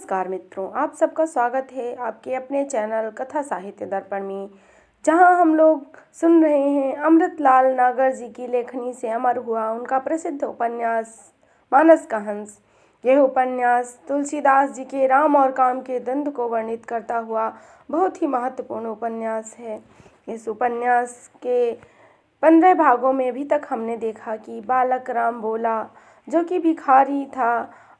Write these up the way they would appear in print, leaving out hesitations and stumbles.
नमस्कार मित्रों, आप सबका स्वागत है आपके अपने चैनल कथा साहित्य दर्पण में, जहां हम लोग सुन रहे हैं अमृतलाल नागर जी की लेखनी से अमर हुआ उनका प्रसिद्ध उपन्यास मानस का हंस। यह उपन्यास तुलसीदास जी के राम और काम के द्वंद्व को वर्णित करता हुआ बहुत ही महत्वपूर्ण उपन्यास है। इस उपन्यास के 15 भागों में अभी तक हमने देखा कि बालक राम भोला, जो कि भिखारी था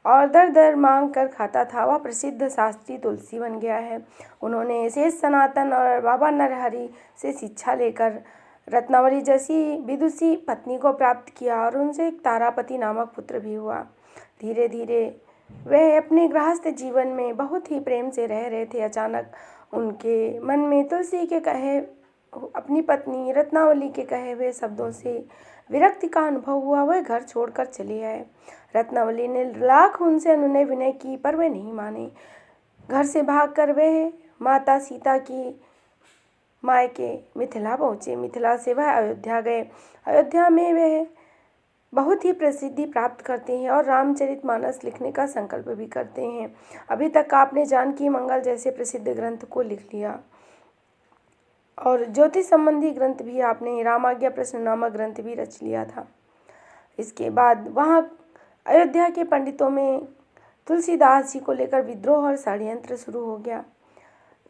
और दर दर मांग कर खाता था, वह प्रसिद्ध शास्त्री तुलसी बन गया है। उन्होंने शेष सनातन और बाबा नरहरि से शिक्षा लेकर रत्नावली जैसी विदुषी पत्नी को प्राप्त किया और उनसे एक तारापति नामक पुत्र भी हुआ। धीरे धीरे वह अपने गृहस्थ जीवन में बहुत ही प्रेम से रह रहे थे। अचानक उनके मन में तुलसी के कहे, अपनी पत्नी रत्नावली के कहे हुए शब्दों से विरक्ति का अनुभव हुआ। वह घर छोड़कर चली आए। रत्नावली ने लाख उनसे अनुनय विनय की, पर वे नहीं माने। घर से भागकर वह माता सीता की मायके मिथिला पहुँचे। मिथिला से वह अयोध्या गए। अयोध्या में वह बहुत ही प्रसिद्धि प्राप्त करते हैं और रामचरितमानस लिखने का संकल्प भी करते हैं। अभी तक आपने जानकी मंगल जैसे प्रसिद्ध ग्रंथ को लिख लिया और ज्योतिष संबंधी ग्रंथ भी आपने, रामाज्ञा प्रश्न नामक ग्रंथ भी रच लिया था। इसके बाद वहाँ अयोध्या के पंडितों में तुलसीदास जी को लेकर विद्रोह और षड्यंत्र शुरू हो गया।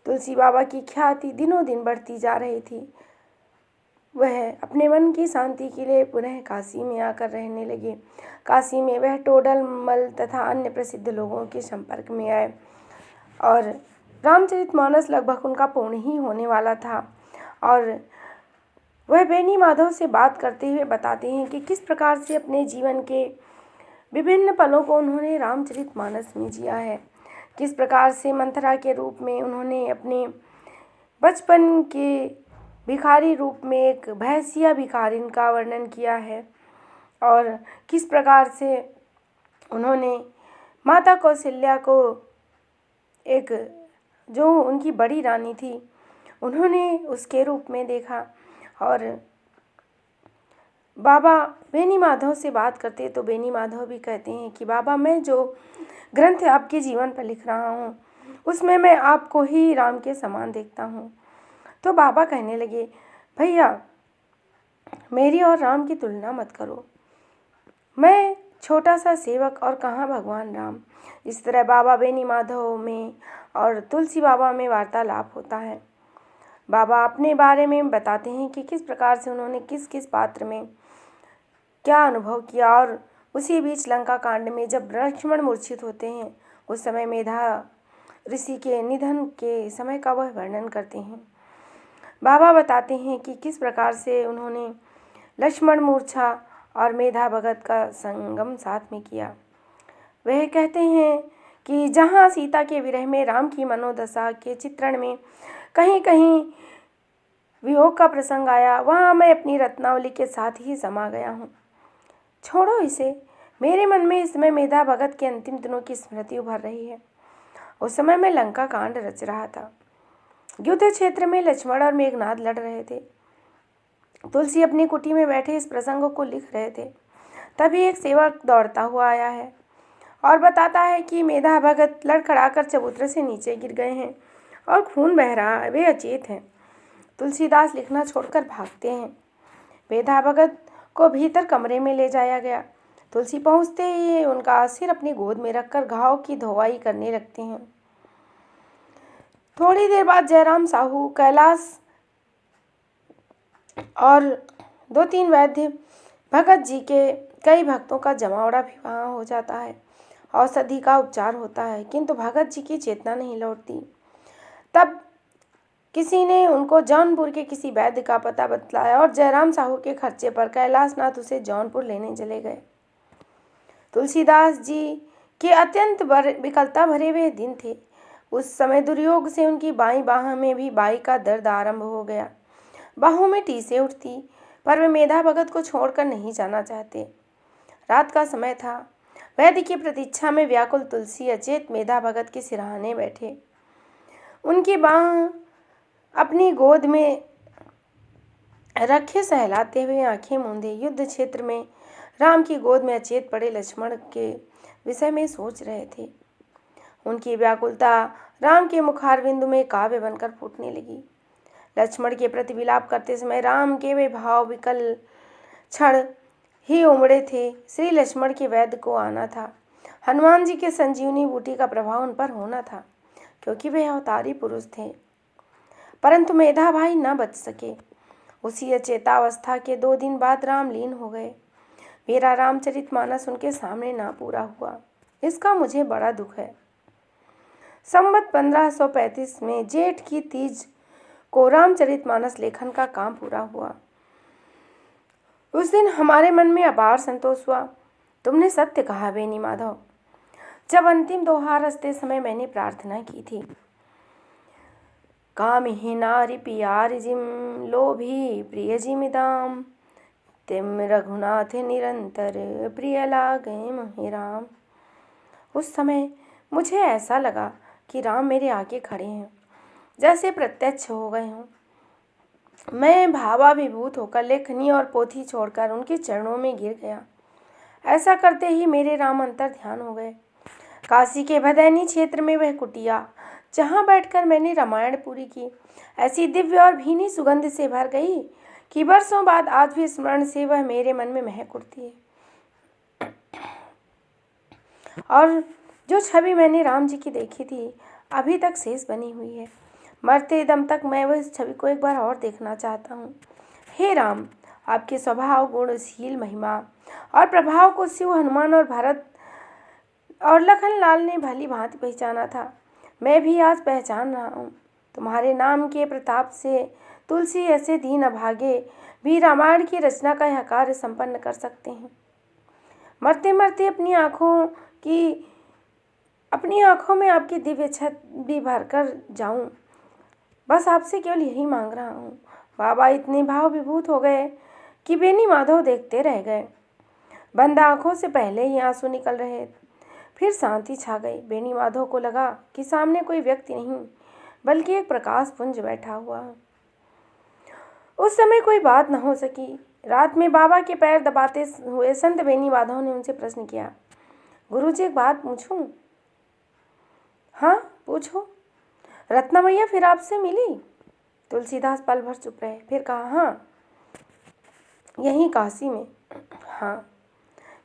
तुलसी बाबा की ख्याति दिनों दिन बढ़ती जा रही थी। वह अपने मन की शांति के लिए पुनः काशी में आकर रहने लगे। काशी में वह टोडल मल तथा अन्य प्रसिद्ध लोगों के संपर्क में आए और रामचरितमानस लगभग उनका पूर्ण ही होने वाला था। और वह बेनी माधव से बात करते हुए बताते हैं कि किस प्रकार से अपने जीवन के विभिन्न पलों को उन्होंने रामचरितमानस में जिया है। किस प्रकार से मंथरा के रूप में उन्होंने अपने बचपन के भिखारी रूप में एक भैंसिया भिखारिन का वर्णन किया है और किस प्रकार से उन्होंने माता कौशल्या को, एक जो उनकी बड़ी रानी थी, उन्होंने उसके रूप में देखा। और बाबा बेनी माधव से बात करते तो बेनी माधव भी कहते हैं कि बाबा, मैं जो ग्रंथ आपके जीवन पर लिख रहा हूँ उसमें मैं आपको ही राम के समान देखता हूँ। तो बाबा कहने लगे, भैया मेरी और राम की तुलना मत करो, मैं छोटा सा सेवक और कहाँ भगवान राम। इस तरह बाबा बेनी माधव में और तुलसी बाबा में वार्तालाप होता है। बाबा अपने बारे में बताते हैं कि किस प्रकार से उन्होंने किस किस पात्र में क्या अनुभव किया। और उसी बीच लंका कांड में जब लक्ष्मण मूर्छित होते हैं, उस समय मेधा ऋषि के निधन के समय का वह वर्णन करते हैं। बाबा बताते हैं कि किस प्रकार से उन्होंने लक्ष्मण मूर्छा और मेधा भगत का संगम साथ में किया। वह कहते हैं कि जहाँ सीता के विरह में राम की मनोदशा के चित्रण में कहीं कहीं वियोग का प्रसंग आया, वहाँ मैं अपनी रत्नावली के साथ ही समा गया हूँ। छोड़ो इसे, मेरे मन में इस समय मेधा भगत के अंतिम दिनों की स्मृति उभर रही है। उस समय मैं लंका कांड रच रहा था। युद्ध क्षेत्र में लक्ष्मण और मेघनाद लड़ रहे थे। तुलसी अपनी कुटी में बैठे इस प्रसंग को लिख रहे थे। तभी एक सेवक दौड़ता हुआ आया है और बताता है कि मेधा भगत लड़खड़ाकर चबूतरे से नीचे गिर गए हैं और खून बह रहा है, वे अचेत हैं। तुलसीदास लिखना छोड़कर भागते हैं। मेधा भगत को भीतर कमरे में ले जाया गया। तुलसी पहुंचते ही उनका सिर अपनी गोद में रखकर घाव की धोवाई करने लगते हैं। थोड़ी देर बाद जयराम साहू, कैलाश और 2-3 वैद्य भगत जी के कई भक्तों का जमावड़ा भी वहाँ हो जाता है। औषधि का उपचार होता है, किंतु भगत जी की चेतना नहीं लौटती। तब किसी ने उनको जौनपुर के किसी वैद्य का पता बतलाया और जयराम साहू के खर्चे पर कैलाशनाथ उसे जौनपुर लेने चले गए। तुलसीदास जी के अत्यंत विकलता भरे हुए दिन थे। उस समय दुर्योग से उनकी बाईं बाह में भी बाई का दर्द आरंभ हो गया। बाहों में टीसें उठती, पर वे मेधा भगत को छोड़कर नहीं जाना चाहते। रात का समय था। वैद्य की प्रतीक्षा में व्याकुल तुलसी अचेत मेधा भगत के सिरहाने बैठे। उनकी बाह अपनी गोद में रखे सहलाते हुए आंखें मूंदे युद्ध क्षेत्र में राम की गोद में अचेत पड़े लक्ष्मण के विषय में सोच रहे थे। उनकी व्याकुलता राम के मुखारविंदु में काव्य बनकर फूटने लगी। लक्ष्मण के प्रति विलाप करते समय राम के वे भाव विकल क्षण ही उमड़े थे। श्री लक्ष्मण के वैद्य को आना था। हनुमान जी के संजीवनी बूटी का प्रभाव उन पर होना था, क्योंकि वे अवतारी पुरुष थे। परंतु मेधा भाई न बच सके। उसी अचेतावस्था के 2 दिन बाद राम लीन हो गए। मेरा रामचरितमानस उनके सामने ना पूरा हुआ, इसका मुझे बड़ा दुख है। संवत 1535 में जेठ की तीज को रामचरितमानस लेखन का काम पूरा हुआ। उस दिन हमारे मन में अपार संतोष हुआ। तुमने सत्य कहा बेनी माधव। जब अंतिम दोहा रचते समय मैंने प्रार्थना की थी, काम ही नारी पियार जिम लोभी प्रिय जिमिदाम तिम रघुनाथ निरंतर प्रिय लागे मोहि राम। उस समय मुझे ऐसा लगा कि राम मेरे आगे खड़े हैं, जैसे प्रत्यक्ष हो गए हों। मैं भावाभिभूत होकर लेखनी और पोथी छोड़कर उनके चरणों में गिर गया। ऐसा करते ही मेरे राम अंतर ध्यान हो गए। काशी के भदैनी क्षेत्र में वह कुटिया जहाँ बैठकर मैंने रामायण पूरी की, ऐसी दिव्य और भीनी सुगंध से भर गई कि वर्षों बाद आज भी स्मरण से वह मेरे मन में महक उठती है। और जो छवि मैंने राम जी की देखी थी, अभी तक शेष बनी हुई है। मरते दम तक मैं वह छवि को एक बार और देखना चाहता हूँ। हे राम, आपके स्वभाव, गुणशील महिमा और प्रभाव को शिव, हनुमान और भरत और लखन लाल ने भली भांति पहचाना था। मैं भी आज पहचान रहा हूँ। तुम्हारे नाम के प्रताप से तुलसी ऐसे दीन अभागे भी रामायण की रचना का यह कार्य संपन्न कर सकते हैं। मरते मरते अपनी आँखों में आपकी दिव्य छवि भरकर जाऊं, बस आपसे केवल यही मांग रहा हूँ। बाबा इतने भाव विभूत हो गए कि बेनी माधव देखते रह गए। बंद आँखों से पहले ही आंसू निकल रहे। फिर शांति छा गई। बेनी माधव को लगा कि सामने कोई व्यक्ति नहीं, बल्कि एक प्रकाश पुंज बैठा हुआ। उस समय कोई बात न हो सकी। रात में बाबा के पैर दबाते हुए संत बेनी माधव ने उनसे प्रश्न किया, गुरुजी एक बात पूछूं? हाँ पूछो। रत्ना मैया फिर आपसे मिली? तुलसीदास पल भर चुप रहे, फिर कहा, हाँ यहीं काशी में। हाँ,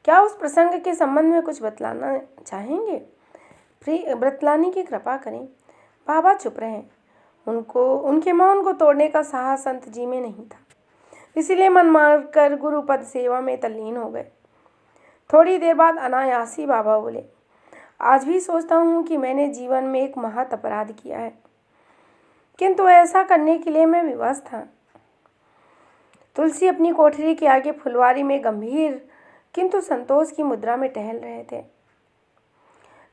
क्या उस प्रसंग के संबंध में कुछ बतलाना चाहेंगे? बतलाने की कृपा करें। बाबा चुप रहे। उनके मौन को तोड़ने का साहस संत जी में नहीं था, इसीलिए मन मारकर गुरुपद सेवा में तल्लीन हो गए। थोड़ी देर बाद अनायासी बाबा बोले, आज भी सोचता हूँ कि मैंने जीवन में एक महत् अपराध किया है, किंतु ऐसा करने के लिए मैं विवश था। तुलसी अपनी कोठरी के आगे फुलवारी में गंभीर किंतु संतोष की मुद्रा में टहल रहे थे।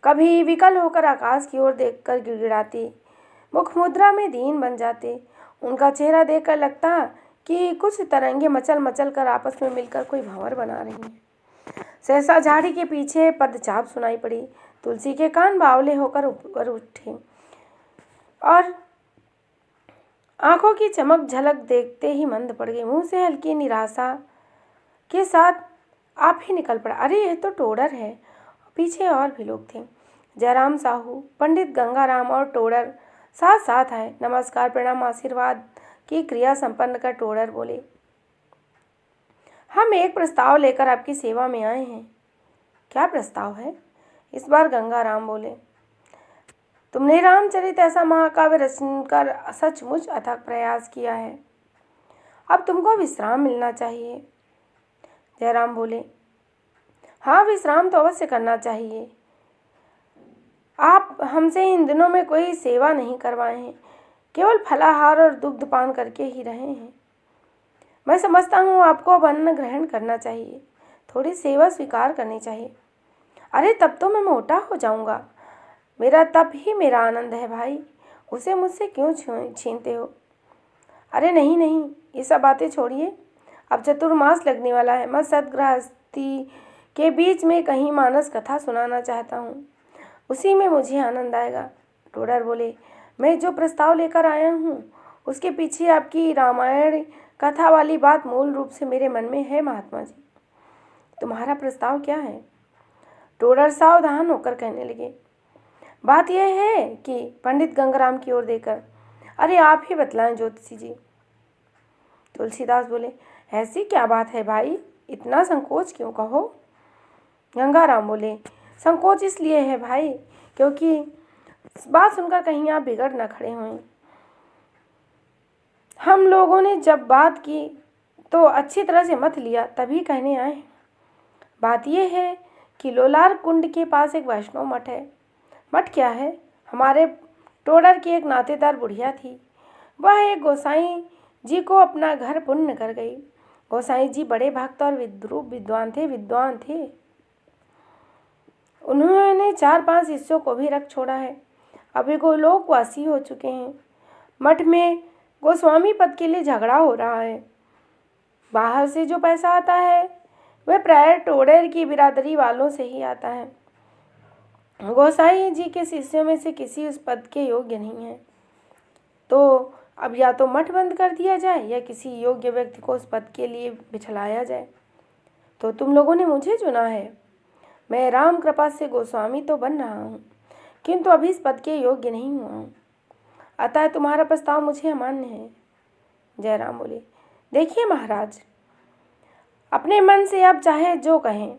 कभी विकल होकर आकाश की ओर देखकर गिड़गिड़ाती, मुख मुद्रा में दीन बन जाते। उनका चेहरा देखकर लगता कि कुछ तरंगे मचल मचल कर आपस में मिलकर कोई भंवर बना रही हैं। सहसा झाड़ी के पीछे पदचाप सुनाई पड़ी। तुलसी के कान बावले होकर ऊपर उठे और आंखों की चमक झलक देखते ही मंद पड़ गई। मुंह से हल्की निराशा के साथ आप ही निकल पड़ा, अरे यह तो टोडर है। पीछे और भी लोग थे। जयराम साहू, पंडित गंगाराम और टोडर साथ साथ आए। नमस्कार प्रणाम आशीर्वाद की क्रिया संपन्न कर टोडर बोले, हम एक प्रस्ताव लेकर आपकी सेवा में आए हैं। क्या प्रस्ताव है? इस बार गंगाराम बोले, तुमने रामचरित ऐसा महाकाव्य रचकर सचमुच अथक प्रयास किया है, अब तुमको विश्राम मिलना चाहिए। जयराम बोले, हाँ विश्राम तो अवश्य करना चाहिए। आप हमसे इन दिनों में कोई सेवा नहीं करवाए हैं, केवल फलाहार और दुग्धपान करके ही रहे हैं। मैं समझता हूँ आपको अब अन्न ग्रहण करना चाहिए, थोड़ी सेवा स्वीकार करनी चाहिए। अरे तब तो मैं मोटा हो जाऊँगा। मेरा तब ही मेरा आनंद है भाई, उसे मुझसे क्यों छीनते हो? अरे नहीं नहीं, ये सब बातें छोड़िए, अब चतुर्मास लगने वाला है। मैं सतगृहस्थी के बीच में कहीं मानस कथा सुनाना चाहता हूँ, उसी में मुझे आनंद आएगा। टोडर बोले, मैं जो प्रस्ताव लेकर आया हूँ उसके पीछे आपकी रामायण कथा वाली बात मूल रूप से मेरे मन में है। महात्मा जी, तुम्हारा प्रस्ताव क्या है? टोडर सावधान होकर कहने लगे, बात यह है कि पंडित गंगाराम की ओर देखकर, अरे आप ही बतलाएं ज्योतिषी जी। तुलसीदास बोले, ऐसी क्या बात है भाई, इतना संकोच क्यों, कहो। गंगाराम बोले, संकोच इसलिए है भाई क्योंकि बात सुनकर कहीं आप बिगड़ न खड़े हुए। हम लोगों ने जब बात की तो अच्छी तरह से मत लिया, तभी कहने आए। बात यह है कि लोलार कुंड के पास एक वैष्णव मठ है। मठ क्या है, हमारे टोडर की एक नातेदार बुढ़िया थी, वह एक गोसाई जी को अपना घर पुण्य कर गई। गोसाई जी बड़े भक्त और विद्वान थे। उन्होंने 4-5 शिष्यों को भी रख छोड़ा है। अभी वो लोकवासी हो चुके हैं। मठ में गोस्वामी पद के लिए झगड़ा हो रहा है। बाहर से जो पैसा आता है वह प्राय टोडर की बिरादरी वालों से ही आता है। गोसाई जी के शिष्यों में से किसी उस पद के योग्य नहीं है, तो अब या तो मठ बंद कर दिया जाए या किसी योग्य व्यक्ति को उस पद के लिए बिठलाया जाए। तो तुम लोगों ने मुझे चुना है। मैं राम कृपा से गोस्वामी तो बन रहा हूँ, किंतु अभी इस पद के योग्य नहीं हुआ हूँ, अतः तुम्हारा प्रस्ताव मुझे अमान्य है। जयराम बोले, देखिए महाराज, अपने मन से आप चाहे जो कहें,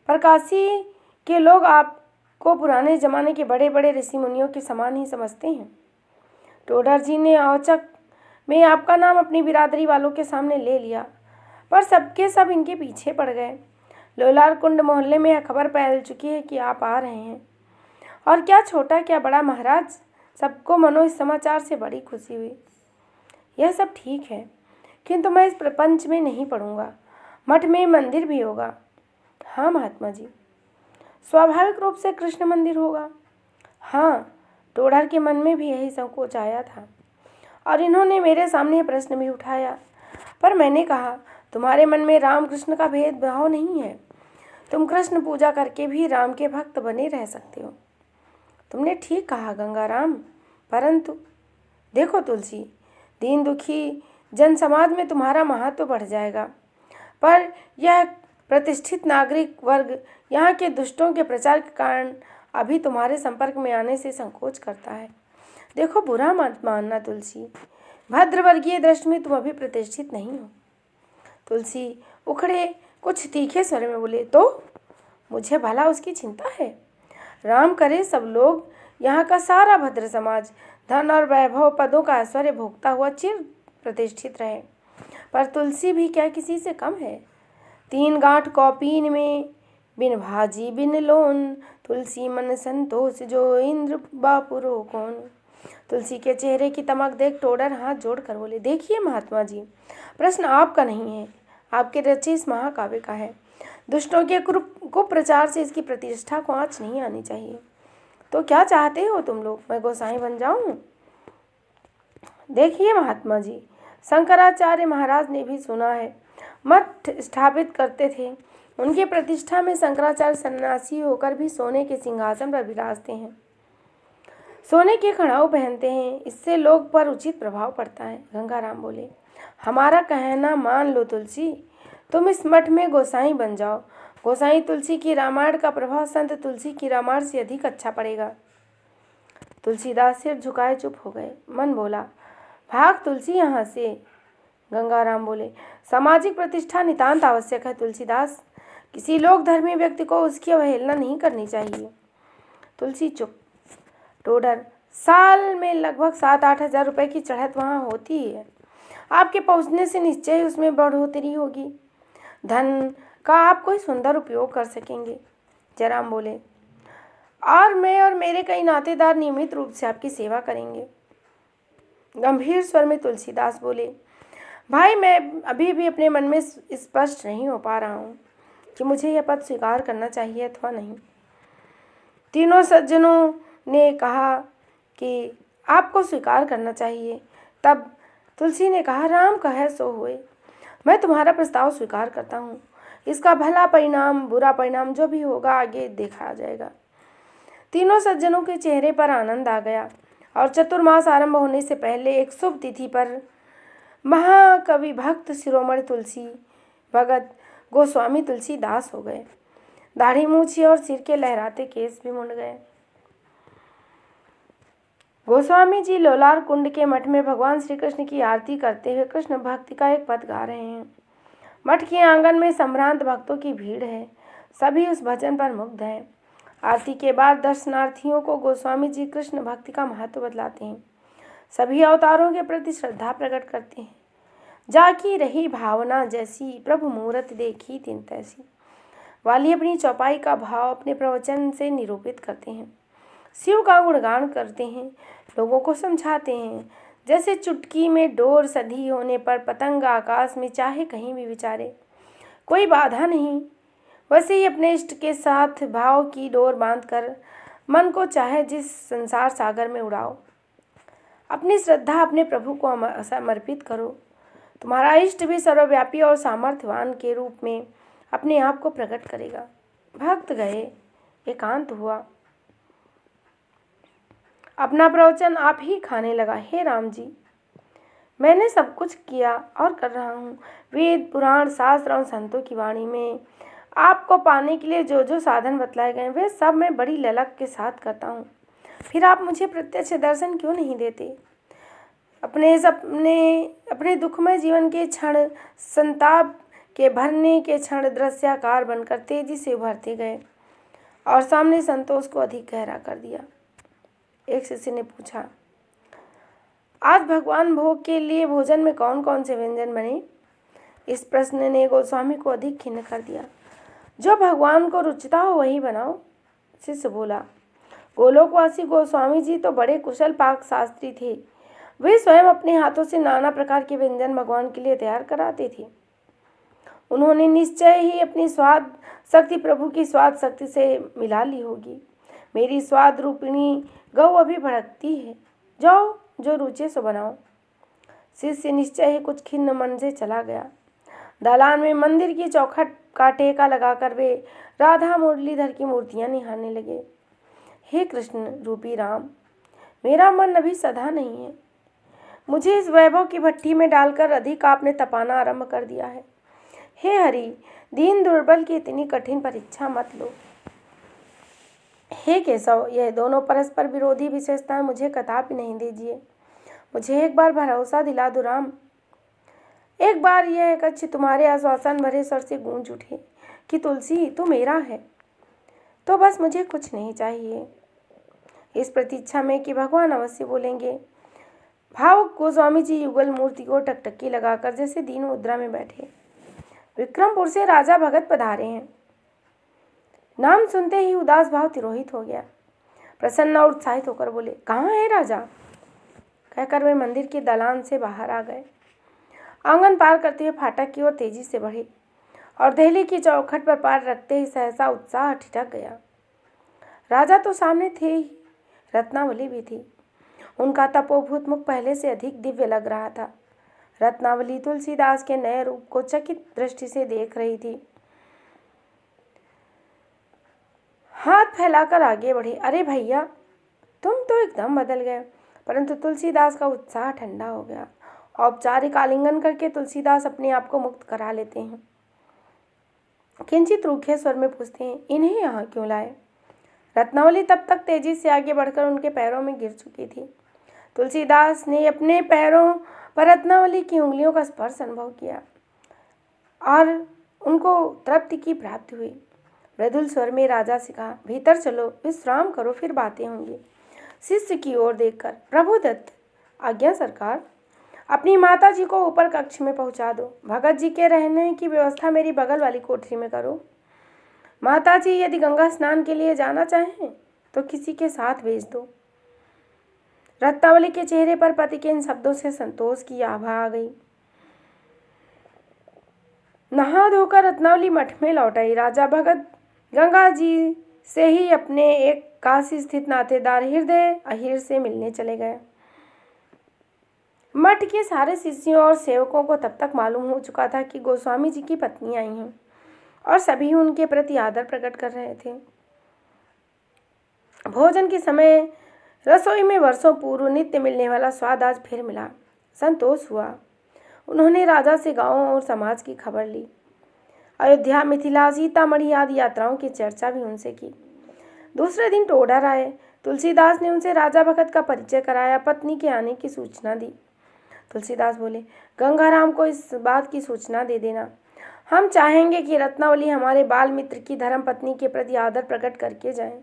पर काशी के लोग आपको पुराने जमाने के बड़े बड़े ऋषि मुनियों के समान ही समझते हैं। टोडर जी ने औचक में आपका नाम अपनी बिरादरी वालों के सामने ले लिया, पर सबके सब इनके पीछे पड़ गए। लोलार कुंड मोहल्ले में यह खबर फैल चुकी है कि आप आ रहे हैं, और क्या छोटा क्या बड़ा महाराज, सबको मनो इस समाचार से बड़ी खुशी हुई। यह सब ठीक है, किंतु मैं इस प्रपंच में नहीं पढ़ूंगा। मठ में मंदिर भी होगा। हाँ महात्मा जी, स्वाभाविक रूप से कृष्ण मंदिर होगा। हाँ, टोडर के मन में भी यही संकोच आया था, और इन्होंने मेरे सामने प्रश्न भी उठाया, पर मैंने कहा, तुम्हारे मन में राम कृष्ण का भेदभाव नहीं है। तुम कृष्ण पूजा करके भी राम के भक्त बने रह सकते हो। तुमने ठीक कहा गंगाराम, परंतु देखो तुलसी, दीन दुखी जन समाज में तुम्हारा महत्व बढ़ जाएगा, पर यह प्रतिष्ठित नागरिक वर्ग यहाँ के दुष्टों के प्रचार के कारण अभी तुम्हारे संपर्क में आने से संकोच करता है। देखो, बुरा मत मानना तुलसी, भद्रवर्गीय दृष्टि में तुम अभी प्रतिष्ठित नहीं हो। तुलसी उखड़े कुछ तीखे स्वर में बोले, तो मुझे भला उसकी चिंता है। राम करे सब लोग, यहाँ का सारा भद्र समाज धन और वैभव पदों का ऐश्वर्य भोगता हुआ चिर प्रतिष्ठित रहे, पर तुलसी भी क्या किसी से कम है। 3 गांठ कौपीन में बिन भाजी बिन लोन, तुलसी मन संतोष जो इंद्र बापुरो कौन। तुलसी के चेहरे की तमक देख टोडर हाथ जोड़कर बोले, देखिए महात्मा जी, प्रश्न आपका नहीं है, आपके रचे इस महाकाव्य का है। दुष्टों के कुप्रचार से इसकी प्रतिष्ठा को आँच नहीं आनी चाहिए। तो क्या चाहते हो तुम लोग, मैं गोसाई बन जाऊं? देखिए महात्मा जी, शंकराचार्य महाराज ने भी सुना है, मठ स्थापित करते थे। उनकी प्रतिष्ठा में शंकराचार्य सन्यासी होकर भी सोने के सिंहासन पर विराजते हैं, सोने के खड़ाऊ पहनते हैं, इससे लोग पर उचित प्रभाव पड़ता है। गंगाराम बोले, हमारा कहना मान लो तुलसी, तुम इस मठ में गोसाई बन जाओ। गोसाई तुलसी की रामायण का प्रभाव संत तुलसी की रामायण से अधिक अच्छा पड़ेगा। तुलसीदास सिर झुकाए चुप हो गए। मन बोला, भाग तुलसी यहाँ से। गंगाराम बोले, सामाजिक प्रतिष्ठा नितांत आवश्यक है तुलसीदास, किसी लोक धर्मी व्यक्ति को उसकी अवहेलना नहीं करनी चाहिए। तुलसी चुप। टोडर, साल में लगभग 7-8 हज़ार रुपये की चढ़त वहाँ होती है। आपके पहुँचने से निश्चय ही उसमें बढ़ोतरी होगी। धन का आप कोई सुंदर उपयोग कर सकेंगे। जयराम बोले, और मैं और मेरे कई नातेदार नियमित रूप से आपकी सेवा करेंगे। गंभीर स्वर में तुलसीदास बोले, भाई, मैं अभी भी अपने मन में स्पष्ट नहीं हो पा रहा हूँ कि मुझे यह पद स्वीकार करना चाहिए अथवा नहीं। तीनों सज्जनों ने कहा कि आपको स्वीकार करना चाहिए। तब तुलसी ने कहा, राम कहे सो हुए, मैं तुम्हारा प्रस्ताव स्वीकार करता हूँ। इसका भला परिणाम बुरा परिणाम जो भी होगा आगे देखा जाएगा। तीनों सज्जनों के चेहरे पर आनंद आ गया, और चतुर्मास आरंभ होने से पहले एक शुभ तिथि पर महाकवि भक्त शिरोमणि तुलसी भगत गोस्वामी तुलसीदास हो गए। दाढ़ी मूछी और सिर के लहराते केस भी मुंड गए। गोस्वामी जी लोलार कुंड के मठ में भगवान श्री कृष्ण की आरती करते हुए कृष्ण भक्ति का एक पद गा रहे हैं। मठ के आंगन में संभ्रांत भक्तों की भीड़ है। सभी उस भजन पर मुग्ध हैं। आरती के बाद दर्शनार्थियों को गोस्वामी जी कृष्ण भक्ति का महत्व बतलाते हैं। सभी अवतारों के प्रति श्रद्धा प्रकट करते हैं। जाकी रही भावना जैसी, प्रभु मूरत देखी तिन तैसी वाली अपनी चौपाई का भाव अपने प्रवचन से निरूपित करते हैं। शिव का गुणगान करते हैं, लोगों को समझाते हैं। जैसे चुटकी में डोर सधी होने पर पतंग आकाश में चाहे कहीं भी विचारे, कोई बाधा नहीं, वैसे ही अपने इष्ट के साथ भाव की डोर बांधकर मन को चाहे जिस संसार सागर में उड़ाओ। अपनी श्रद्धा अपने प्रभु को समर्पित करो। तुम्हारा इष्ट भी सर्वव्यापी और सामर्थ्यवान के रूप में अपने आप को प्रकट करेगा। भक्त गए, एकांत हुआ। अपना प्रवचन आप ही खाने लगा। हे राम जी, मैंने सब कुछ किया और कर रहा हूँ। वेद, पुराण, शास्त्र और संतों की वाणी में आपको पाने के लिए जो जो साधन बतलाए गए वे सब मैं बड़ी ललक के साथ करता हूँ। फिर आप मुझे प्रत्यक्ष दर्शन क्यों नहीं देते? अपने दुखमय जीवन के क्षण, संताप के भरने के क्षण दृश्याकार बनकर तेजी से उभरते गए और सामने संतोष को अधिक गहरा कर दिया। एक शिष्य ने पूछा, आज भगवान भोग के लिए भोजन में कौन कौन से व्यंजन बने? इस प्रश्न ने गोस्वामी को अधिक खिन्न कर दिया। जो भगवान को रुचता हो वही बनाओ, शिष्य बोला। गोलोकवासी गोस्वामी जी तो बड़े कुशल पाक शास्त्री थे। वे स्वयं अपने हाथों से नाना प्रकार के व्यंजन भगवान के लिए तैयार कराते थे। उन्होंने निश्चय ही अपनी स्वाद शक्ति प्रभु की स्वाद शक्ति से मिला ली होगी। मेरी स्वाद रूपिणी गौ अभी भड़कती है, जाओ जो रुचे सो बनाओ। शिष्य निश्चय ही कुछ खिन्न मन से चला गया। दालान में मंदिर की चौखट का टेका लगाकर वे राधा मुरलीधर की मूर्तियां निहारने लगे। हे कृष्ण रूपी राम, मेरा मन अभी सधा नहीं है। मुझे इस वैभव की भट्टी में डालकर अधिक आपने तपाना आरंभ कर दिया है। हे हरि, दीन दुर्बल की इतनी कठिन परीक्षा मत लो। हे केशव, यह दोनों परस्पर विरोधी विशेषताएं मुझे कदापि नहीं दीजिए। मुझे एक बार भरोसा दिला दो राम। एक बार यह कच्छ तुम्हारे आश्वासन भरे स्वर से गूंज उठे कि तुलसी तू मेरा है, तो बस मुझे कुछ नहीं चाहिए। इस प्रतीक्षा में कि भगवान अवश्य बोलेंगे। भावुक गोस्वामी जी युगल मूर्ति को टकटकी लगाकर जैसे दीन मुद्रा में बैठे। विक्रमपुर से राजा भगत पधारे हैं। नाम सुनते ही उदास भाव तिरोहित हो गया। प्रसन्न और उत्साहित होकर बोले, कहाँ है राजा? कहकर वे मंदिर के दालान से बाहर आ गए। आंगन पार करते हुए फाटक की ओर तेजी से बढ़े और दहली की चौखट पर पैर रखते ही सहसा उत्साह ठिठक गया। राजा तो सामने थे ही, रत्नावली भी थी। उनका तपोभूत मुख पहले से अधिक दिव्य लग रहा था। रत्नावली तुलसीदास के नए रूप को चकित दृष्टि से देख रही थी। हाथ फैलाकर आगे बढ़ी। अरे भैया, तुम तो एकदम बदल गए। परंतु तुलसीदास का उत्साह ठंडा हो गया। औपचारिक आलिंगन करके तुलसीदास अपने आप को मुक्त करा लेते हैं। किंचित रूखे स्वर में पूछते हैं, इन्हें यहाँ क्यों लाए? रत्नावली तब तक तेजी से आगे बढ़कर उनके पैरों में गिर चुकी थी। तुलसीदास ने अपने पैरों पर रत्नावली की उंगलियों का स्पर्श अनुभव किया और उनको तृप्ति की प्राप्ति हुई। मृदुल स्वर में राजा से कहा, भीतर चलो, विश्राम करो, फिर बातें होंगी। शिष्य की ओर देखकर, प्रभुदत्त, आज्ञा सरकार। अपनी माता जी को ऊपर कक्ष में पहुंचा दो। भगत जी के रहने की व्यवस्था मेरी बगल वाली कोठरी में करो। माता जी यदि गंगा स्नान के लिए जाना चाहें तो किसी के साथ भेज दो। रत्नावली के चेहरे पर पति के इन शब्दों से संतोष की आभा आ गई। नहा धोकर रत्नावली मठ में लौट आई। राजा भगत गंगा जी से ही अपने एक काशी स्थित नातेदार हृदय अहिर से मिलने चले गए। मठ के सारे शिष्यों और सेवकों को तब तक मालूम हो चुका था कि गोस्वामी जी की पत्नी आई हैं और सभी उनके प्रति आदर प्रकट कर रहे थे। भोजन के समय रसोई में वर्षों पूर्व नित्य मिलने वाला स्वाद आज फिर मिला। संतोष हुआ। उन्होंने राजा से गांवों और समाज की खबर ली। अयोध्या, मिथिला, सीतामढ़ी आदि यात्राओं की चर्चा भी उनसे की। दूसरे दिन टोडर आए तुलसीदास ने उनसे राजा भगत का परिचय कराया, पत्नी के आने की सूचना दी। तुलसीदास बोले, गंगाराम को इस बात की सूचना दे देना। हम चाहेंगे कि रत्नावली हमारे बाल मित्र की धर्म पत्नी के प्रति आदर प्रकट करके जाए।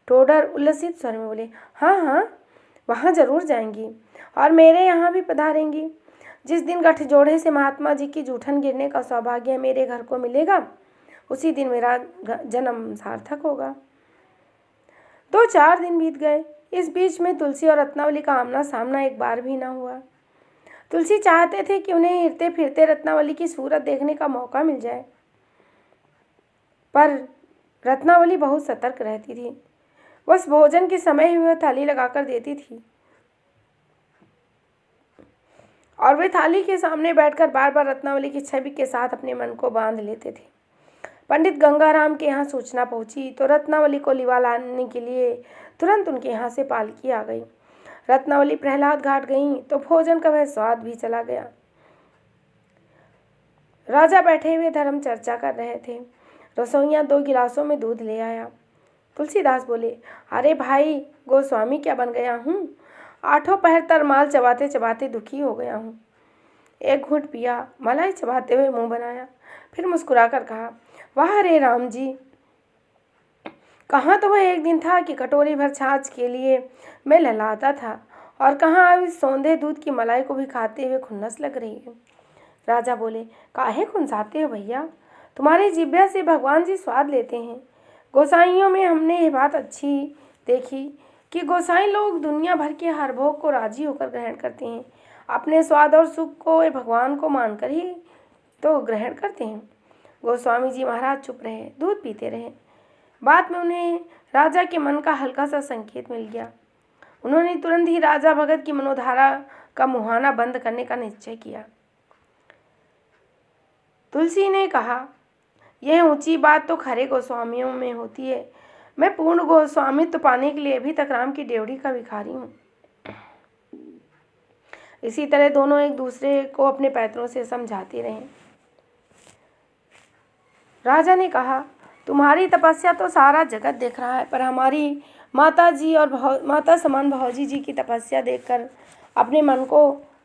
टोडर उल्लसित स्वर में बोले, हाँ हाँ, वहाँ जरूर जाएंगी और मेरे यहाँ भी पधारेंगी। जिस दिन गठजोड़े से महात्मा जी की जूठन गिरने का सौभाग्य मेरे घर को मिलेगा, उसी दिन मेरा जन्म सार्थक होगा। 2-4 दिन बीत गए। इस बीच में तुलसी और रत्नावली का आमना सामना एक बार भी ना हुआ। तुलसी चाहते थे कि उन्हें हिरते फिरते रत्नावली की सूरत देखने का मौका मिल जाए, पर रत्नावली बहुत सतर्क रहती थी। बस भोजन के समय ही वह थाली लगाकर देती थी और वे थाली के सामने बैठकर बार बार रत्नावली की छवि के साथ अपने मन को बांध लेते थे। पंडित गंगाराम के यहाँ सूचना पहुंची तो रत्नावली को लिवा लाने के लिए तुरंत उनके यहाँ से पालकी आ गई। रत्नावली प्रहलाद घाट गई तो भोजन का वह स्वाद भी चला गया। राजा बैठे हुए धर्म चर्चा कर रहे थे। रसोइया 2 गिलासों में दूध ले आया। तुलसीदास बोले, अरे भाई, गोस्वामी क्या बन गया हूँ। 8 पहर तरमाल चबाते चबाते दुखी हो गया हूँ। एक घूंट पिया, मलाई चबाते हुए मुंह बनाया, फिर मुस्कुराकर कहा, वाह रे राम जी, कहाँ तो वह एक दिन था कि कटोरी भर छाछ के लिए मैं लहलाता था और कहाँ अब इस सौंधे दूध की मलाई को भी खाते हुए खुन्नस लग रही है। राजा बोले, काहे खुनसाते हो भैया, तुम्हारी जिभ्या से भगवान जी स्वाद लेते हैं। गोसाइयों में हमने ये बात अच्छी देखी कि गोसाई लोग दुनिया भर के हर भोग को राजी होकर ग्रहण करते हैं। अपने स्वाद और सुख को वे भगवान को मानकर ही तो ग्रहण करते हैं। गोस्वामी जी महाराज चुप रहे, दूध पीते रहे। बाद में उन्हें राजा के मन का हल्का सा संकेत मिल गया। उन्होंने तुरंत ही राजा भगत की मनोधारा का मुहाना बंद करने का निश्चय किया। तुलसी ने कहा, यह ऊंची बात तो खरे गोस्वामियों में होती है। मैं पूर्ण गोस्वामित्व पाने के लिए अभी तक राम की ड्योढ़ी का भिखारी हूँ। इसी तरह दोनों एक दूसरे को अपने पैतरों से समझाते रहे। राजा ने कहा, तुम्हारी तपस्या तो सारा जगत देख रहा है, पर हमारी माता जी और माता समान भौजी जी की तपस्या देखकर अपने मन को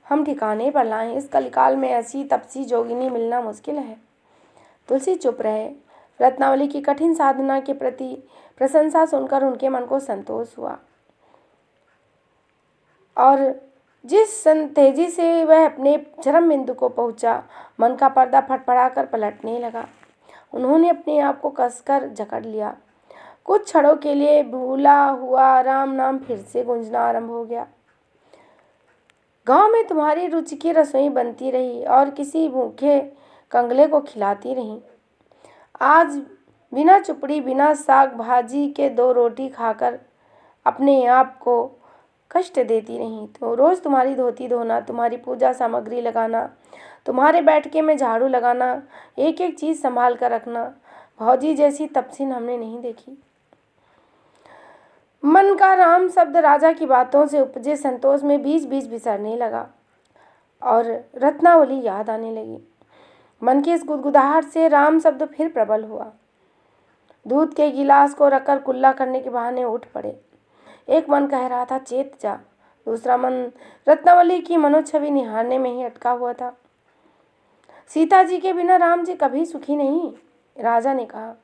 हम ठिकाने पर लाएं। इस कलिकाल में ऐसी तपसी जोगिनी मिलना मुश्किल है। तुलसी चुप रहे। रत्नावली की कठिन साधना के प्रति प्रशंसा सुनकर उनके मन को संतोष हुआ और जिस तेजी से वह अपने चरम बिंदु को पहुंचा, मन का पर्दा फटफड़ाकर पलटने लगा। उन्होंने अपने आप को कसकर जकड़ लिया। कुछ क्षणों के लिए भूला हुआ राम नाम फिर से गूंजना आरंभ हो गया। गांव में तुम्हारी रुचि की रसोई बनती रही और किसी भूखे कंगले को खिलाती रही। आज बिना चुपड़ी बिना साग भाजी के 2 रोटी खाकर अपने आप को कष्ट देती रही। तो रोज़ तुम्हारी धोती धोना, तुम्हारी पूजा सामग्री लगाना, तुम्हारे बैठके में झाड़ू लगाना, एक एक चीज़ संभाल कर रखना, भौजी जैसी तपसीन हमने नहीं देखी। मन का राम शब्द राजा की बातों से उपजे संतोष में बीच बीच बिसरने लगा और रत्नावली याद आने लगी। मन की इस गुदगुदाहट से राम शब्द फिर प्रबल हुआ। दूध के गिलास को रखकर कुल्ला करने के बहाने उठ पड़े। एक मन कह रहा था, चेत जा। दूसरा मन रत्नावली की मनोछवि निहारने में ही अटका हुआ था। सीता जी के बिना राम जी कभी सुखी नहीं, राजा ने कहा।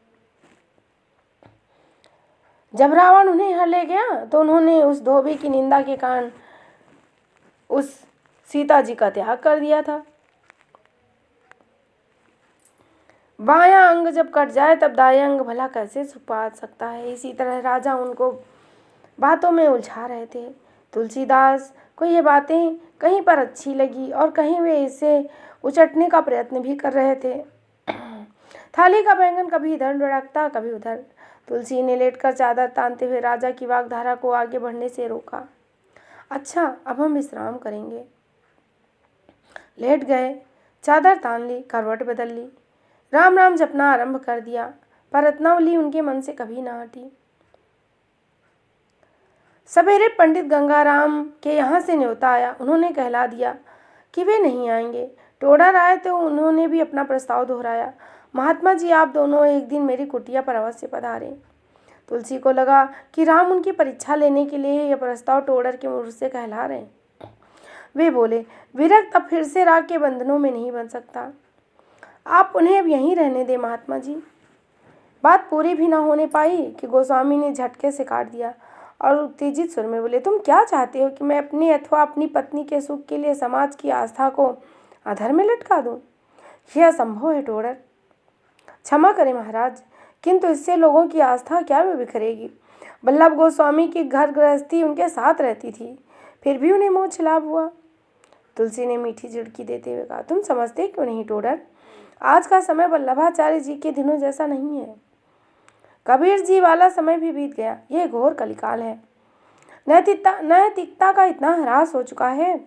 जब रावण उन्हें हर ले गया तो उन्होंने उस धोबी की निंदा के कारण उस सीता जी का त्याग कर दिया था। बायां अंग जब कट जाए तब दायां अंग भला कैसे सुख पा सकता है। इसी तरह राजा उनको बातों में उलझा रहे थे। तुलसीदास को ये बातें कहीं पर अच्छी लगी और कहीं वे इसे उचटने का प्रयत्न भी कर रहे थे। थाली का बैंगन कभी इधर लुढ़कता कभी उधर। तुलसी ने लेटकर चादर तानते हुए राजा की वाग्धारा को आगे बढ़ने से रोका। अच्छा, अब हम विश्राम करेंगे। लेट गए, चादर तान ली, करवट बदल ली, राम राम जपना आरंभ कर दिया, पर रत्नावली उनके मन से कभी ना हटी। सवेरे पंडित गंगाराम के यहाँ से न्योता आया। उन्होंने कहला दिया कि वे नहीं आएंगे। टोडर आए तो उन्होंने भी अपना प्रस्ताव दोहराया। महात्मा जी, आप दोनों एक दिन मेरी कुटिया पर अवश्य पधारें। तुलसी को लगा कि राम उनकी परीक्षा लेने के लिए यह प्रस्ताव टोडर के मुंह से कहला रहे हैं। वे बोले, विरक्त अब फिर से राग के बंधनों में नहीं बन सकता। आप उन्हें अब यहीं रहने दें महात्मा जी। बात पूरी भी ना होने पाई कि गोस्वामी ने झटके से काट दिया और उत्तेजित सुर में बोले, तुम क्या चाहते हो कि मैं अपनी अथवा अपनी पत्नी के सुख के लिए समाज की आस्था को अधर में लटका दूं? यह असंभव है टोडर। क्षमा करें महाराज, किंतु इससे लोगों की आस्था क्या में बिखरेगी? बल्लभ गोस्वामी की घर गृहस्थी उनके साथ रहती थी, फिर भी उन्हें मोक्ष लाभ हुआ। तुलसी ने मीठी झिड़की देते हुए कहा, तुम समझते क्यों नहीं टोडर? आज का समय वल्लभाचार्य जी के दिनों जैसा नहीं है। कबीर जी वाला समय भी बीत गया। यह घोर कलिकाल है। नैतिकता का इतना ह्रास हो चुका है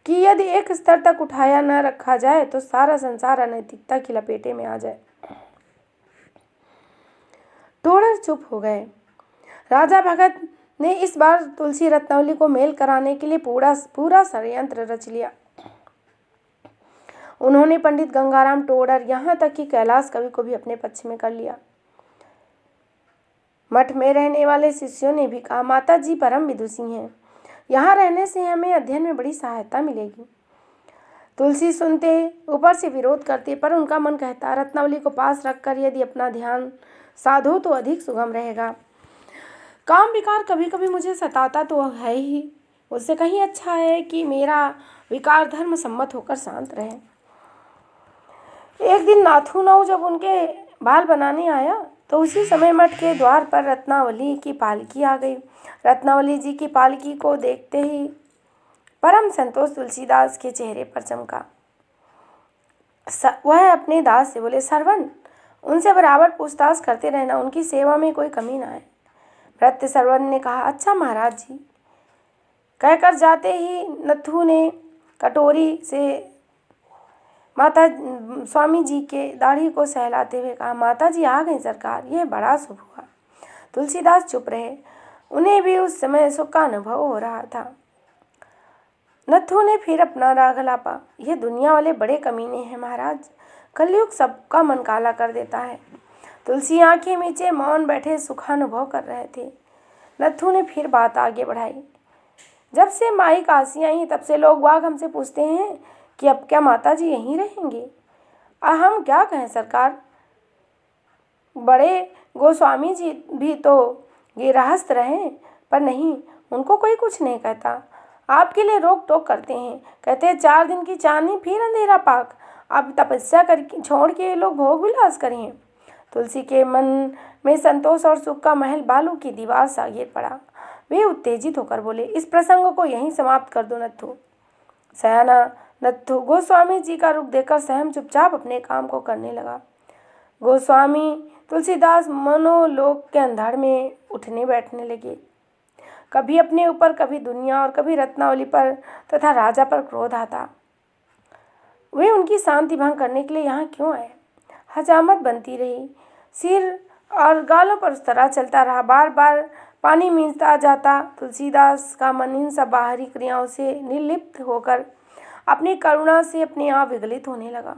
कि यदि एक स्तर तक उठाया न रखा जाए तो सारा संसार अनैतिकता की लपेटे में आ जाए। टोडर चुप हो गए। राजा भगत ने इस बार तुलसी रत्नावली को मेल कराने के लिए पूरा षड्यंत्र रच लिया। उन्होंने पंडित गंगाराम टोडर, यहाँ तक कि कैलाश कवि को भी अपने पक्ष में कर लिया। मठ में रहने वाले शिष्यों ने भी कहा, माता जी परम विदुषी हैं, यहाँ रहने से हमें अध्ययन में बड़ी सहायता मिलेगी। तुलसी सुनते, ऊपर से विरोध करते, पर उनका मन कहता, रत्नावली को पास रखकर यदि अपना ध्यान साधो तो अधिक सुगम रहेगा। काम विकार कभी कभी मुझे सताता तो है ही, उससे कहीं अच्छा है कि मेरा विकार धर्म सम्मत होकर शांत रहे। एक दिन नाथू जब उनके बाल बनाने आया तो उसी समय मठ के द्वार पर रत्नावली की पालकी आ गई। रत्नावली जी की पालकी को देखते ही परम संतोष तुलसीदास के चेहरे पर चमका। वह अपने दास से बोले, सरवन, उनसे बराबर पूछताछ करते रहना, उनकी सेवा में कोई कमी ना है। भृत्य सरवन ने कहा, अच्छा महाराज जी। कहकर जाते ही नथु ने कटोरी से माता स्वामी जी के दाढ़ी को सहलाते हुए कहा, माता जी आ गई सरकार, यह बड़ा शुभ हुआ। तुलसीदास चुप रहे। उन्हें भी उस समय सुख का अनुभव हो रहा था। नथु ने फिर अपना राग लापा, यह दुनिया वाले बड़े कमीने हैं महाराज, कलयुग सबका मन काला कर देता है। तुलसी आंखें मीचे मौन बैठे सुखानुभव कर रहे थे। नथु ने फिर बात आगे बढ़ाई, जब से माई काशी आई तब से लोग वाग हमसे पूछते हैं कि अब क्या माता जी यहीं रहेंगे? हम क्या कहें सरकार, बड़े गोस्वामी जी भी तो गिरहस्थ रहे, पर नहीं, उनको कोई कुछ नहीं कहता। आपके लिए रोक टोक करते हैं, कहते हैं 4 दिन की चांदनी फिर अंधेरा पाक, अब तपस्या करके छोड़ के ये लोग भोग विलास करें। तुलसी के मन में संतोष और सुख का महल बालू की दीवार सा गिर पड़ा। वे उत्तेजित होकर बोले, इस प्रसंग को यहीं समाप्त कर दो नथु। सयाना नथु गोस्वामी जी का रुख देखकर सहम चुपचाप अपने काम को करने लगा। गोस्वामी तुलसीदास मनोलोक के अंधड़ में उठने बैठने लगे। कभी अपने ऊपर, कभी दुनिया और कभी रत्नावली पर तथा राजा पर क्रोध आता। वे उनकी शांति भंग करने के लिए यहाँ क्यों आए? हजामत बनती रही, सिर और गालों पर उस तरह चलता रहा, बार बार पानी मींचता जाता। तुलसीदास का मन इन सब बाहरी क्रियाओं से निर्लिप्त होकर अपनी करुणा से अपने आप विगलित होने लगा।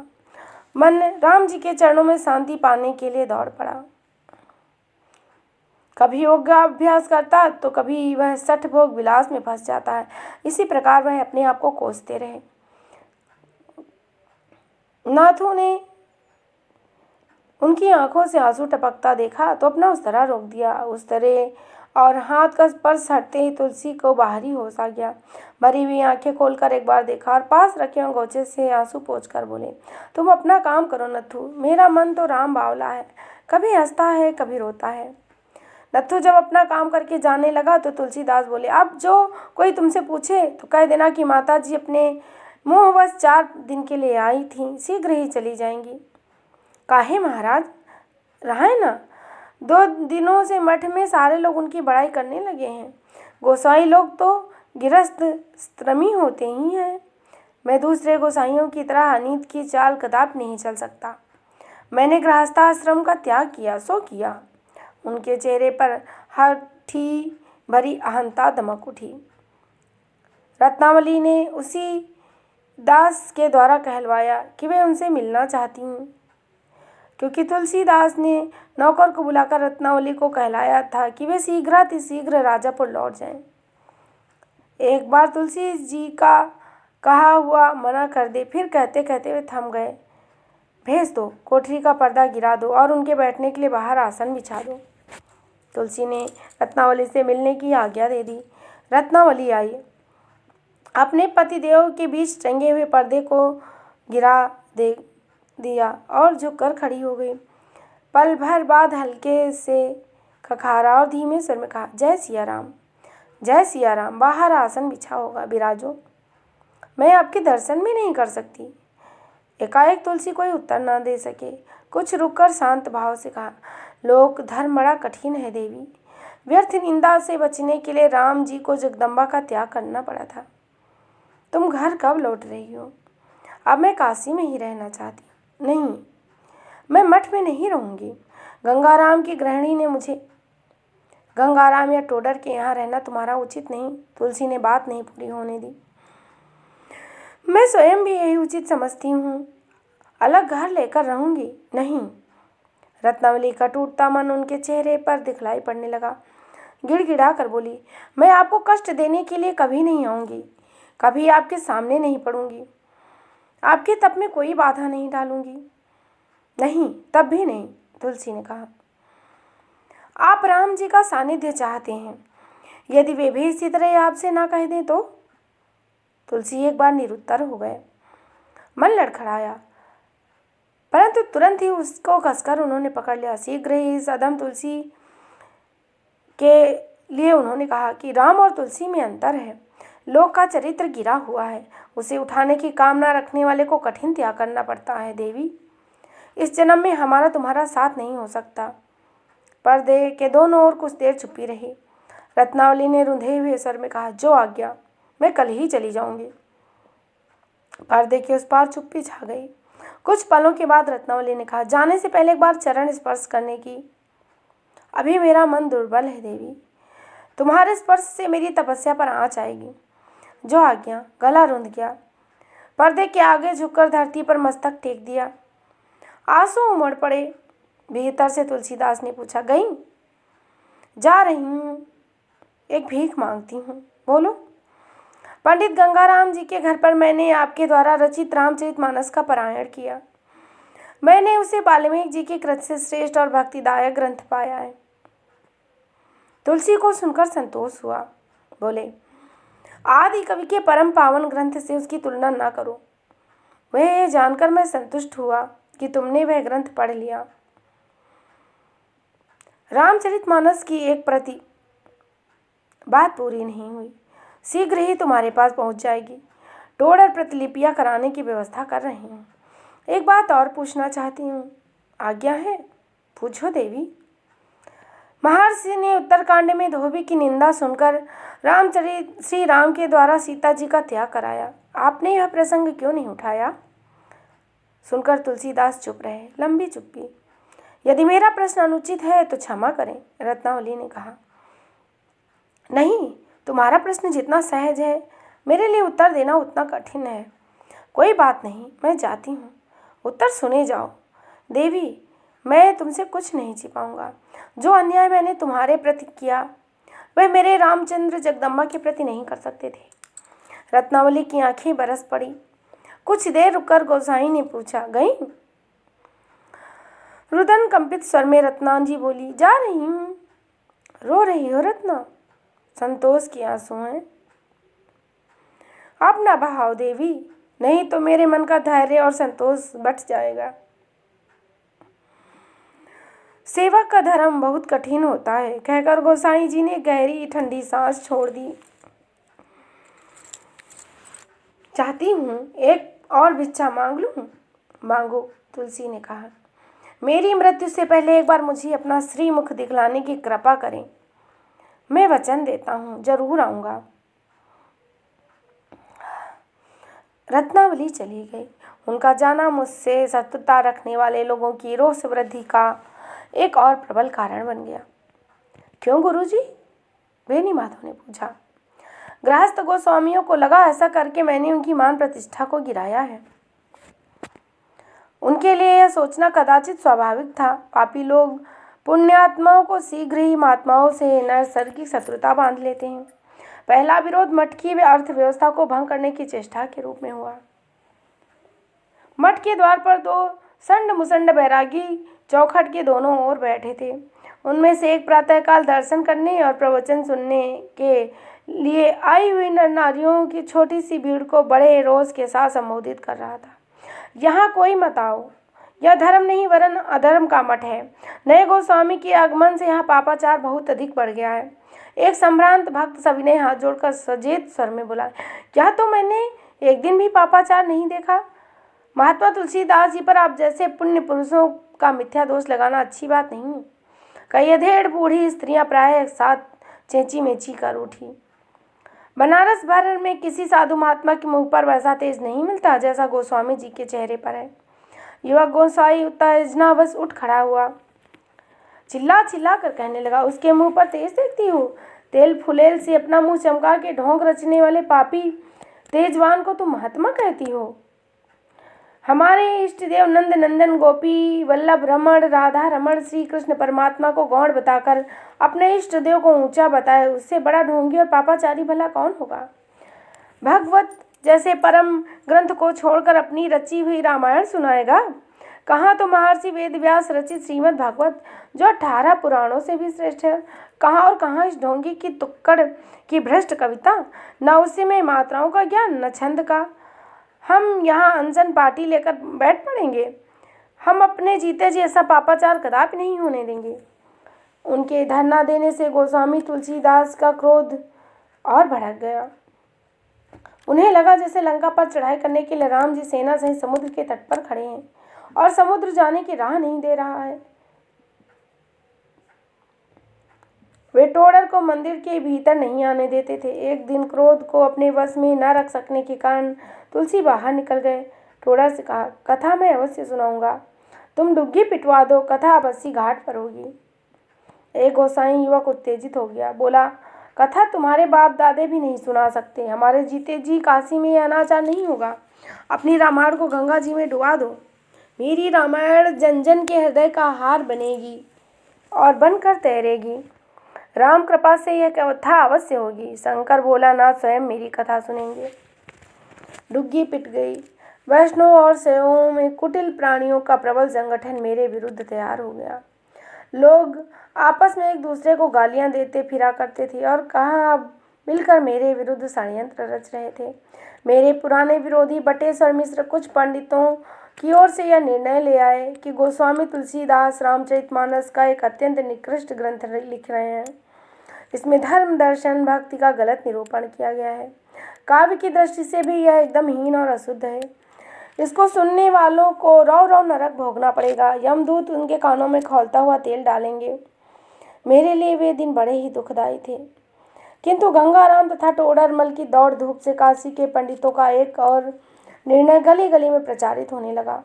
मन राम जी के चरणों में शांति पाने के लिए दौड़ पड़ा। कभी योगाभ्यास करता तो कभी वह सठ भोग विलास में फंस जाता है। इसी प्रकार वह अपने आप को कोसते रहे। नाथू ने उनकी आंखों से आंसू टपकता देखा तो अपना उस तरह रोक दिया। उस तरह और हाथ का स्पर्श हटते ही तुलसी को बाहरी होश आ गया। भरी हुई आंखें खोलकर एक बार देखा और पास रखे अंगोछे से आंसू पोंछकर बोले, तुम अपना काम करो नथु, मेरा मन तो राम बावला है, कभी हंसता है कभी रोता है। नथु जब अपना काम करके जाने लगा तो तुलसीदास बोले, अब जो कोई तुमसे पूछे तो कह देना कि माता जी अपने मोहवश 4 दिन के लिए आई थी, शीघ्र ही चली जाएंगी। काहे महाराज, रहे ना, 2 दिनों से मठ में सारे लोग उनकी बड़ाई करने लगे हैं। गोसाई लोग तो गिरस्थ श्रमी होते ही हैं। मैं दूसरे गोसाइयों की तरह अनीत की चाल कदापि नहीं चल सकता। मैंने गृहस्थाश्रम का त्याग किया सो किया। उनके चेहरे पर हठी भरी अहंता दमक उठी। रत्नावली ने उसी दास के द्वारा कहलवाया कि वे उनसे मिलना चाहती हूँ। क्योंकि तुलसीदास ने नौकर को बुलाकर रत्नावली को कहलाया था कि वे शीघ्र राजापुर लौट जाएं। एक बार तुलसी जी का कहा हुआ मना कर दे, फिर कहते कहते वे थम गए। भेज दो, कोठरी का पर्दा गिरा दो और उनके बैठने के लिए बाहर आसन बिछा दो। तुलसी ने रत्नावली से मिलने की आज्ञा दे दी। रत्नावली आई, अपने पतिदेव के बीच टंगे हुए पर्दे को गिरा दे दिया और झुककर खड़ी हो गई। पल भर बाद हल्के से खखारा और धीमे स्वर में कहा, जय सिया राम, जय सिया राम। बाहर आसन बिछा होगा, बिराजो। मैं आपके दर्शन भी नहीं कर सकती। एकाएक तुलसी कोई उत्तर न दे सके। कुछ रुककर शांत भाव से कहा, लोक धर्म बड़ा कठिन है देवी। व्यर्थ निंदा से बचने के लिए राम जी को जगदम्बा का त्याग करना पड़ा था। तुम घर कब लौट रही हो? अब मैं काशी में ही रहना चाहती हूँ। नहीं, मैं मठ में नहीं रहूँगी। गंगाराम की गृहिणी ने मुझे गंगाराम या टोडर के यहाँ रहना तुम्हारा उचित नहीं। तुलसी ने बात नहीं पूरी होने दी। मैं स्वयं भी यही उचित समझती हूँ। अलग घर लेकर रहूँगी नहीं। रत्नावली का टूटता मन उनके चेहरे पर दिखलाई पड़ने लगा। गिड़गिड़ा कर बोली, मैं आपको कष्ट देने के लिए कभी नहीं आऊँगी, कभी आपके सामने नहीं पड़ूंगी, आपके तप में कोई बाधा नहीं डालूंगी। नहीं, तब भी नहीं। तुलसी ने कहा, आप राम जी का सानिध्य चाहते हैं, यदि वे भी इसी तरह आपसे ना कह दें तो? तुलसी एक बार निरुत्तर हो गए। मन लड़खड़ाया, परंतु तुरंत ही उसको कसकर उन्होंने पकड़ लिया। शीघ्र ही इस अधम तुलसी के लिए उन्होंने कहा कि राम और तुलसी में अंतर है। लोक का चरित्र गिरा हुआ है, उसे उठाने की कामना रखने वाले को कठिन त्याग करना पड़ता है देवी। इस जन्म में हमारा तुम्हारा साथ नहीं हो सकता। पर्दे के दोनों ओर कुछ देर चुप्पी रही। रत्नावली ने रुंधे हुए स्वर में कहा, जो आज्ञा, मैं कल ही चली जाऊंगी। पर्दे के उस पार चुप्पी छा गई। कुछ पलों के बाद रत्नावली ने कहा, जाने से पहले एक बार चरण स्पर्श करने की। अभी मेरा मन दुर्बल है देवी, तुम्हारे स्पर्श से मेरी तपस्या पर आँच आएगी। जो आज्ञा। गला रुंध गया। पर्दे के आगे झुककर धरती पर मस्तक टेक दिया। आंसू उमड़ पड़े। भीतर से तुलसीदास ने पूछा, गई? जा रही हूँ, एक भीख मांगती हूँ। बोलो। पंडित गंगाराम जी के घर पर मैंने आपके द्वारा रचित रामचरितमानस का पारायण किया। मैंने उसे वाल्मीकि जी के कृत से श्रेष्ठ और भक्तिदायक ग्रंथ पाया है। तुलसी को सुनकर संतोष हुआ। बोले, आदि कवि के परम पावन ग्रंथ से उसकी तुलना ना करो। वह जानकर मैं संतुष्ट हुआ कि तुमने वह ग्रंथ पढ़ लिया। रामचरितमानस की एक प्रति, बात पूरी नहीं हुई, शीघ्र ही तुम्हारे पास पहुंच जाएगी। टोडर प्रतिलिपियां कराने की व्यवस्था कर रही हूँ। एक बात और पूछना चाहती हूँ, आज्ञा है? पूछो देवी। महर्षि ने उत्तरकांड में धोबी की निंदा सुनकर श्री राम के द्वारा सीता जी का त्याग कराया। आपने यह प्रसंग क्यों नहीं उठाया? सुनकर तुलसीदास चुप रहे। लंबी चुप्पी। यदि मेरा प्रश्न अनुचित है तो क्षमा करें, रत्नावली ने कहा। नहीं, तुम्हारा प्रश्न जितना सहज है, मेरे लिए उत्तर देना उतना कठिन है। कोई बात नहीं, मैं जाती हूँ। उत्तर सुने जाओ। देवी, मैं तुमसे कुछ नहीं छिपाऊंगा। जो अन्याय मैंने तुम्हारे प्रति किया, वह मेरे रामचंद्र जगदम्बा के प्रति नहीं कर सकते थे। रत्नावली की आंखें बरस पड़ी। कुछ देर रुककर गोसाई ने पूछा, गई? रुदन कंपित स्वर में रत्नांजी बोली, जा रही हूँ। रो रही हो रत्ना? संतोष के आंसू हैं। आप ना बहाओ देवी, नहीं तो मेरे मन का धैर्य और संतोष बट जाएगा। सेवक का धर्म बहुत कठिन होता है, कहकर गोसाई जी ने गहरी ठंडी सांस छोड़ दी। चाहती हूँ एक और भिक्षा मांग लूँ? मांगो, तुलसी ने कहा। मेरी मृत्यु से पहले एक बार मुझे अपना श्रीमुख दिखलाने की कृपा करें। मैं वचन देता हूँ, जरूर आऊँगा। रत्नावली चली गई। उनका जाना मुझसे शत्रुता रखने वाले लोगों की रोष वृद्धि का एक और प्रबल कारण बन गया। क्यों गुरुजी? बेनी माधव ने पूछा। गृहस्थ गोस्वामियों को लगा ऐसा करके मैंने उनकी मान प्रतिष्ठा को गिराया है। उनके लिए यह सोचना कदाचित स्वाभाविक था। पापी लोग पुण्यात्माओं को शीघ्र ही महात्माओं से नैसर्गिक शत्रुता बांध लेते हैं। पहला विरोध मठ की अर्थव्यवस्था को भंग करने की चेष्टा के रूप में हुआ। मठ के द्वार पर दो संड मुसंड बैरागी चौखट के दोनों ओर बैठे थे। उनमें से एक प्रातःकाल दर्शन करने और प्रवचन सुनने के लिए आई हुई नर नारियों की छोटी सी भीड़ को बड़े रोष के साथ संबोधित कर रहा था। यहाँ कोई मत आओ, यह धर्म नहीं वरन अधर्म का मठ है। नए गोस्वामी के आगमन से यहाँ पापाचार बहुत अधिक बढ़ गया है। एक संभ्रांत भक्त सविनय हाथ जोड़कर सचेत स्वर में बोला, क्या तो मैंने एक दिन भी पापाचार नहीं देखा। महात्मा तुलसीदास जी पर आप जैसे पुण्य पुरुषों का मिथ्या दोष लगाना अच्छी बात नहीं है। कई अधेड़ बूढ़ी स्त्रियां प्राय एक साथ चेंची मेची कर उठी। बनारस भर में किसी साधु महात्मा के मुंह पर वैसा तेज नहीं मिलता जैसा गोस्वामी जी के चेहरे पर है। युवक गोसाई उत्तेजनावश उठ खड़ा हुआ, चिल्ला चिल्ला कर कहने लगा, उसके मुंह पर तेज देखती हो? तेल फुलेल से अपना मुंह चमका के ढोंग रचने वाले पापी तेजवान को तुम महात्मा कहती हो? हमारे इष्ट देव नंद नंदन गोपी वल्लभ रमण राधा रमण श्री कृष्ण परमात्मा को गौण बताकर अपने इष्ट देव को ऊंचा बताए, उससे बड़ा ढोंगी और पापाचारी भला कौन होगा। भगवत जैसे परम ग्रंथ को छोड़कर अपनी रची हुई रामायण सुनाएगा। कहाँ तो महर्षि वेदव्यास रचित श्रीमद् भागवत जो 18 पुराणों से भी श्रेष्ठ है। कहाँ और कहाँ इस ढोंगी की तुक्कड़ की भ्रष्ट कविता, न उसी में मात्राओं का ज्ञान न छंद का। हम यहाँ अनशन पार्टी लेकर बैठ पड़ेंगे। हम अपने जीते जी ऐसा पापाचार कदापि नहीं होने देंगे। उनके धरना देने से गोस्वामी तुलसीदास का क्रोध और भड़क गया। उन्हें लगा जैसे लंका पर चढ़ाई करने के लिए राम जी सेना सहित समुद्र के तट पर खड़े हैं और समुद्र जाने की राह नहीं दे रहा है। वे टोडर को मंदिर के भीतर नहीं आने देते थे। एक दिन क्रोध को अपने वश में न रख सकने के कारण तुलसी बाहर निकल गए। टोडर से कहा, कथा मैं अवश्य सुनाऊंगा, तुम डुग्गी पिटवा दो, कथा अवश्य घाट पर होगी। एक गोसाई युवक उत्तेजित हो गया, बोला, कथा तुम्हारे बाप दादे भी नहीं सुना सकते। हमारे जीते जी काशी में यह अनाचार नहीं होगा। अपनी रामायण को गंगा जी में डुबा दो। मेरी रामायण जन जन के हृदय का हार बनेगी और बनकर तैरेगी। राम कृपा से यह कथा अवश्य होगी। शंकर भोलानाथ स्वयं मेरी कथा सुनेंगे। डुग्गी पिट गई। वैष्णव और शैवों में कुटिल प्राणियों का प्रबल संगठन मेरे विरुद्ध तैयार हो गया। लोग आपस में एक दूसरे को गालियां देते फिरा करते थे और कहाँ मिलकर मेरे विरुद्ध षड्यंत्र रच रहे थे। मेरे पुराने विरोधी बटेश्वर मिश्र कुछ पंडितों की ओर से यह निर्णय ले आए कि गोस्वामी तुलसीदास रामचरितमानस का एक अत्यंत निकृष्ट ग्रंथ लिख रहे हैं। इसमें धर्म दर्शन भक्ति का गलत निरूपण किया गया है। काव्य की दृष्टि से भी यह एकदम हीन और अशुद्ध है। इसको सुनने वालों को रौ रौ नरक भोगना पड़ेगा। यमदूत उनके कानों में खौलता हुआ तेल डालेंगे। मेरे लिए वे दिन बड़े ही दुखदायी थे। किंतु गंगाराम तथा टोडरमल की दौड़ धूप से काशी के पंडितों का एक और निर्णय गली गली में प्रचारित होने लगा।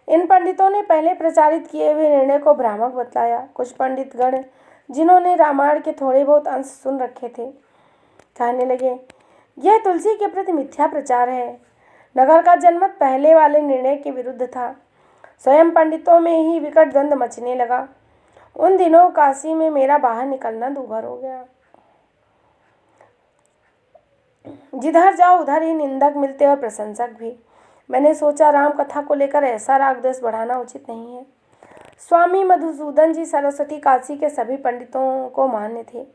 इन पंडितों ने पहले प्रचारित किए हुए निर्णय को भ्रामक बतलाया। कुछ पंडित गण जिन्होंने रामायण के थोड़े बहुत अंश सुन रखे थे कहने लगे, यह तुलसी के प्रति मिथ्या प्रचार है। नगर का जनमत पहले वाले निर्णय के विरुद्ध था। स्वयं पंडितों में ही विकट द्वंद्व मचने लगा। उन दिनों काशी में मेरा बाहर निकलना दूभर हो गया। जिधर जाओ उधर ही निंदक मिलते और प्रशंसक भी। मैंने सोचा राम कथा को लेकर ऐसा राग द्वेष बढ़ाना उचित नहीं है। स्वामी मधुसूदन जी सरस्वती काशी के सभी पंडितों को मान्य थे।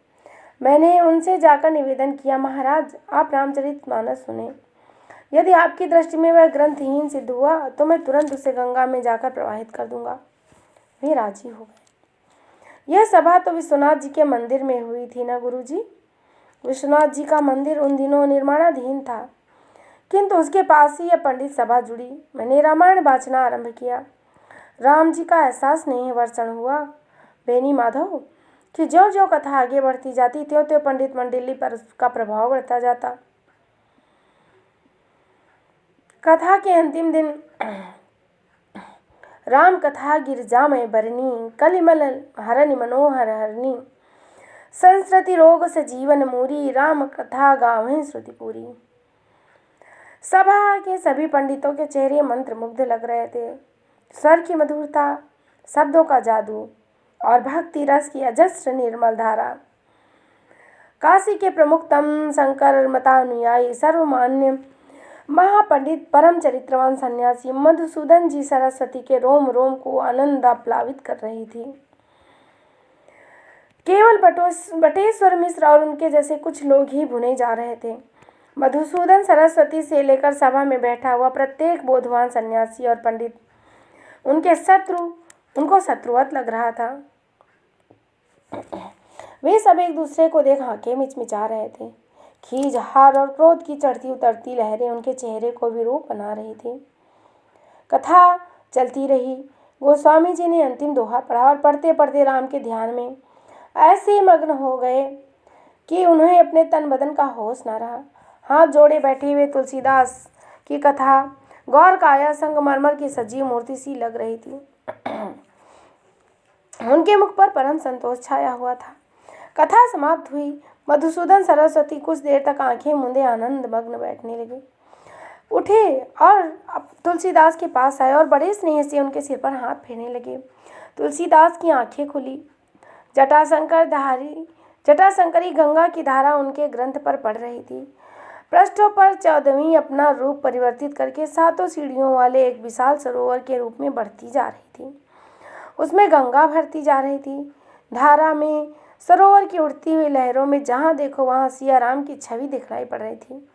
मैंने उनसे जाकर निवेदन किया, महाराज आप रामचरितमानस सुने। यदि आपकी दृष्टि में वह ग्रंथहीन सिद्ध हुआ तो मैं तुरंत उसे गंगा में जाकर प्रवाहित कर दूंगा। वे राजी हो गए। यह सभा तो विश्वनाथ जी के मंदिर में हुई थी ना गुरुजी। विश्वनाथ जी का मंदिर उन दिनों निर्माणाधीन था, किंतु उसके पास ही यह पंडित सभा जुड़ी। मैंने रामायण वाचना आरंभ किया। राम जी का एहसास नहीं वर्षण हुआ बेनी माधव कि ज्यों ज्यों कथा आगे बढ़ती जाती त्यों त्यों पंडित मंडली पर उसका प्रभाव बढ़ता जाता। कथा के अंतिम दिन राम कथा गिरजा में बरनी कलिमल हरनि मनोहर हरनी संस्कृति रोग से जीवन मूरी राम कथा गावें श्रुति पूरी। सभा के सभी पंडितों के चेहरे मंत्रमुग्ध लग रहे थे। स्वर की मधुरता, शब्दों का जादू और भक्ति रस की अजस्र निर्मल धारा। काशी के प्रमुखतम शंकर मतानुयायी सर्वमान्य महापंडित परम चरित्रवान सन्यासी मधुसूदन जी सरस्वती के रोम रोम को आनंद आप्लावित कर रही थी। केवल बटेश्वर मिश्र और उनके जैसे कुछ लोग ही भुने जा रहे थे। मधुसूदन सरस्वती से लेकर सभा में बैठा हुआ प्रत्येक बोधवान सन्यासी और पंडित उनको शत्रुवत लग रहा था। वे सब एक दूसरे को देख आंखें मिचमिचा रहे थे। खीज, हार और क्रोध की चढ़ती उतरती लहरें उनके चेहरे को विरूप बना रही थी। कथा चलती रही। गोस्वामी जी ने अंतिम दोहा पढ़ा और पढ़ते पढ़ते राम के ध्यान में ऐसे मग्न हो गए कि उन्हें अपने तन बदन का होश न रहा। हाथ जोड़े बैठे हुए तुलसीदास की कथा गौर काया संगमरमर की सजीव मूर्ति सी लग रही थी। उनके मुख पर परम संतोष छाया हुआ था। कथा समाप्त हुई। मधुसूदन सरस्वती कुछ देर तक आंखें मूंदे आनंद मग्न बैठने लगे। उठे और तुलसीदास के पास आए और बड़े स्नेह से उनके सिर पर हाथ फेरने लगे। तुलसीदास की आंखें खुली। जटाशंकरी गंगा की धारा उनके ग्रंथ पर पड़ रही थी। पृष्ठों पर 14वीं अपना रूप परिवर्तित करके 7 सीढ़ियों वाले एक विशाल सरोवर के रूप में बढ़ती जा रही थी। उसमें गंगा भरती जा रही थी। धारा में, सरोवर की उड़ती हुई लहरों में जहाँ देखो वहाँ सिया राम की छवि दिखलाई पड़ रही थी।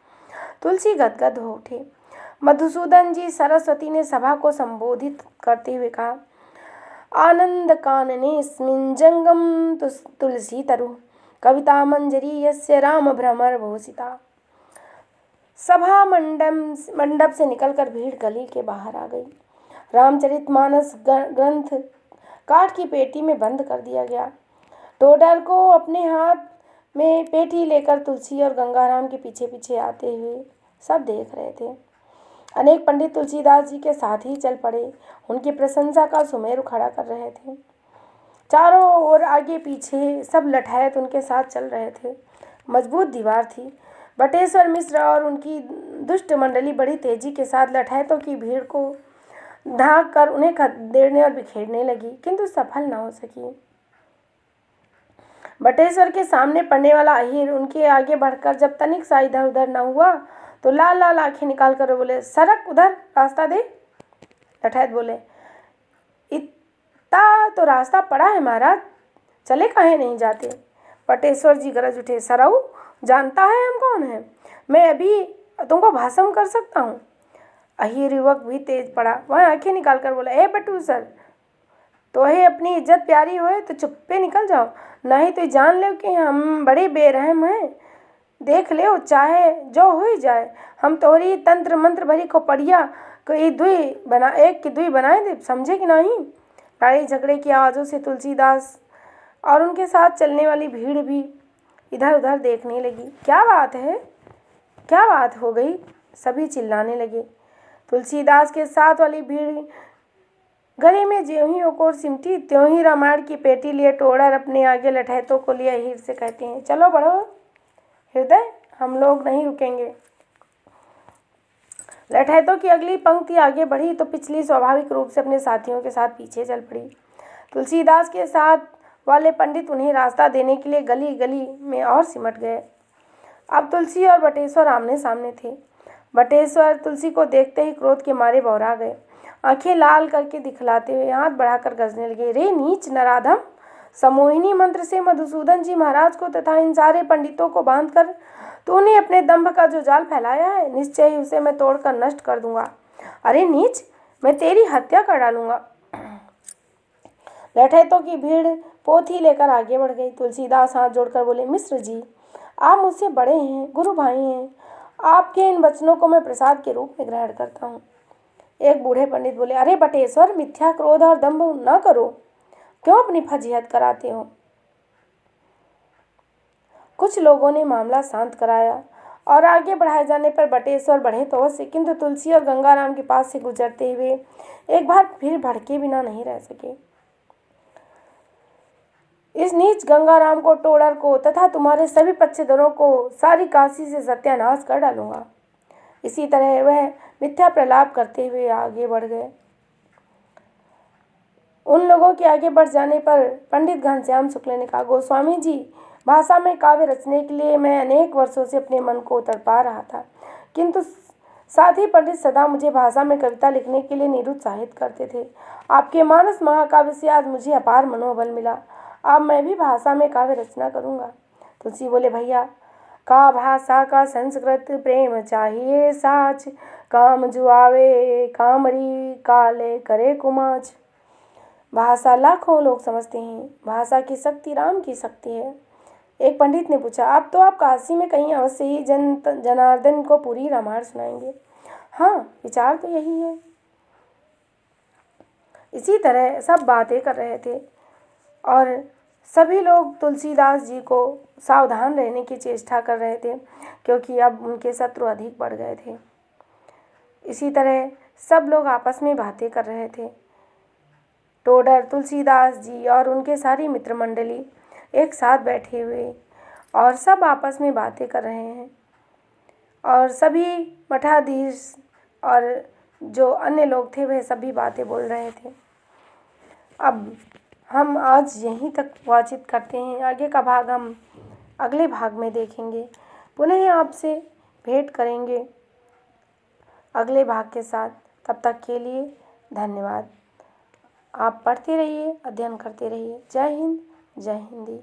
तुलसी गदगद हो उठे। मधुसूदन जी सरस्वती ने सभा को संबोधित करते हुए कहा, आनंद काननेस्मिन् जंगम तुलसी तरु कविता मंजरी यस्य राम भ्रमर भूषिता। सभा मंडप से निकलकर भीड़ गली के बाहर आ गई। रामचरितमानस ग्रंथ काठ की पेटी में बंद कर दिया गया। टोडर को अपने हाथ में पेटी लेकर तुलसी और गंगाराम के पीछे पीछे आते हुए सब देख रहे थे। अनेक पंडित तुलसीदास जी के साथ ही चल पड़े, उनकी प्रशंसा का सुमेरु खड़ा कर रहे थे। चारों ओर आगे पीछे सब लठायत उनके साथ चल रहे थे। मजबूत दीवार थी। बटेश्वर मिश्र और उनकी दुष्ट मंडली बड़ी तेजी के साथ लठायतों की भीड़ को ढांक कर उन्हें खदेड़ने और बिखेरने लगी, किंतु सफल न हो सकी। बटेश्वर के सामने पड़ने वाला अहीर उनके आगे बढ़कर जब तनिक सा इधर उधर न हुआ तो लाल लाल आंखें निकाल कर बोले, सरक उधर, रास्ता दे। लठायत बोले, इतना तो रास्ता पड़ा है महाराज, चले काहे नहीं जाते। बटेश्वर जी गरज उठे, सरऊ जानता है हम कौन हैं? मैं अभी तुमको भाषण कर सकता हूँ। अहीर युवक भी तेज पड़ा। वह आंखें निकाल कर बोला, ए बटू सर, तो है अपनी इज्जत प्यारी होए तो चुप्पे निकल जाओ, नहीं तो जान लो कि हम बड़े बेरहम हैं। देख ले चाहे जो हो जाए, हम तोहरी तंत्र मंत्र भरी को पढ़िया को एक की दुई बनाए दे, समझे कि नहीं। लड़ाई झगड़े की आवाज़ों से तुलसीदास और उनके साथ चलने वाली भीड़ भी इधर उधर देखने लगी। क्या बात है, क्या बात हो गई, सभी चिल्लाने लगे। तुलसीदास के साथ वाली भीड़ गले में ज्यों ही ओकोर सिमटी त्यों ही रामायण की पेटी लिए टोडर अपने आगे लठैतों को लिए हीर से कहते हैं, चलो बढ़ो हृदय, हम लोग नहीं रुकेंगे। लठैतों की अगली पंक्ति आगे बढ़ी तो पिछली स्वाभाविक रूप से अपने साथियों के साथ पीछे चल पड़ी। तुलसीदास के साथ वाले पंडित उन्हें रास्ता देने के लिए गली गली में और सिमट गए। अब तुलसी और बटेश्वर आमने सामने थे। बटेश्वर तुलसी को देखते ही क्रोध के मारे बौरा गए। आंखें लाल करके दिखलाते हुए हाथ बढ़ाकर गरजने लगे, रे नीच नराधम, समोहिनी मंत्र से मधुसूदन जी महाराज को तथा इन सारे पंडितों को बांधकर तूने अपने दंभ का जो जाल फैलाया है, निश्चय ही उसे मैं तोड़कर नष्ट कर दूंगा। अरे नीच, मैं तेरी हत्या कर डालूंगा। लठैतों की भीड़ पोथी लेकर आगे बढ़ गई। तुलसीदास हाथ जोड़कर बोले, मिश्र जी, आप मुझसे बड़े हैं, गुरु भाई हैं, आपके इन वचनों को मैं प्रसाद के रूप में ग्रहण करता हूँ। एक बूढ़े पंडित बोले, अरे बटेश्वर, मिथ्या क्रोध और दंभ न करो, क्यों अपनी फजीहत कराते हो। कुछ लोगों ने मामला शांत कराया और आगे बढ़ाए जाने पर बटेश्वर बढ़े तो अवश्य, किंतु तुलसी और गंगाराम के पास से गुजरते हुए एक बार फिर भड़के बिना नहीं रह सके। इस नीच गंगाराम को, टोडर को तथा तुम्हारे सभी पक्षधरों को सारी काशी से सत्यानाश कर डालूंगा। इसी तरह वह मिथ्या प्रलाप करते हुए आगे बढ़ गए। उन लोगों के आगे बढ़ जाने पर पंडित घनश्याम शुक्ल ने कहा, गोस्वामी जी, भाषा में काव्य रचने के लिए मैं अनेक वर्षों से अपने मन को तड़पा रहा था, किंतु साथ ही पंडित सदा मुझे भाषा में कविता लिखने के लिए निरुत्साहित करते थे। आपके मानस महाकाव्य से आज मुझे अपार मनोबल मिला। अब मैं भी भाषा में काव्य रचना करूँगा। तुलसी बोले, भैया, का भाषा का संस्कृत प्रेम चाहिए साच, काम जुआवे कामरी काले करे कुमाच। भाषा लाखों लोग समझते हैं, भाषा की शक्ति राम की शक्ति है। एक पंडित ने पूछा, अब तो आप काशी में कहीं अवश्य ही जनार्दन को पूरी रामायण सुनाएंगे। हाँ, विचार तो यही है। इसी तरह सब बातें कर रहे थे और सभी लोग तुलसीदास जी को सावधान रहने की चेष्टा कर रहे थे, क्योंकि अब उनके शत्रु अधिक बढ़ गए थे। इसी तरह सब लोग आपस में बातें कर रहे थे। टोडर, तुलसीदास जी और उनके सारी मित्र मंडली एक साथ बैठे हुए और सब आपस में बातें कर रहे हैं और सभी मठाधीश और जो अन्य लोग थे वह सभी बातें बोल रहे थे। अब हम आज यहीं तक बातचीत करते हैं, आगे का भाग हम अगले भाग में देखेंगे। पुनः आपसे भेंट करेंगे अगले भाग के साथ। तब तक के लिए धन्यवाद। आप पढ़ते रहिए, अध्ययन करते रहिए। जय हिंद, जय हिंदी।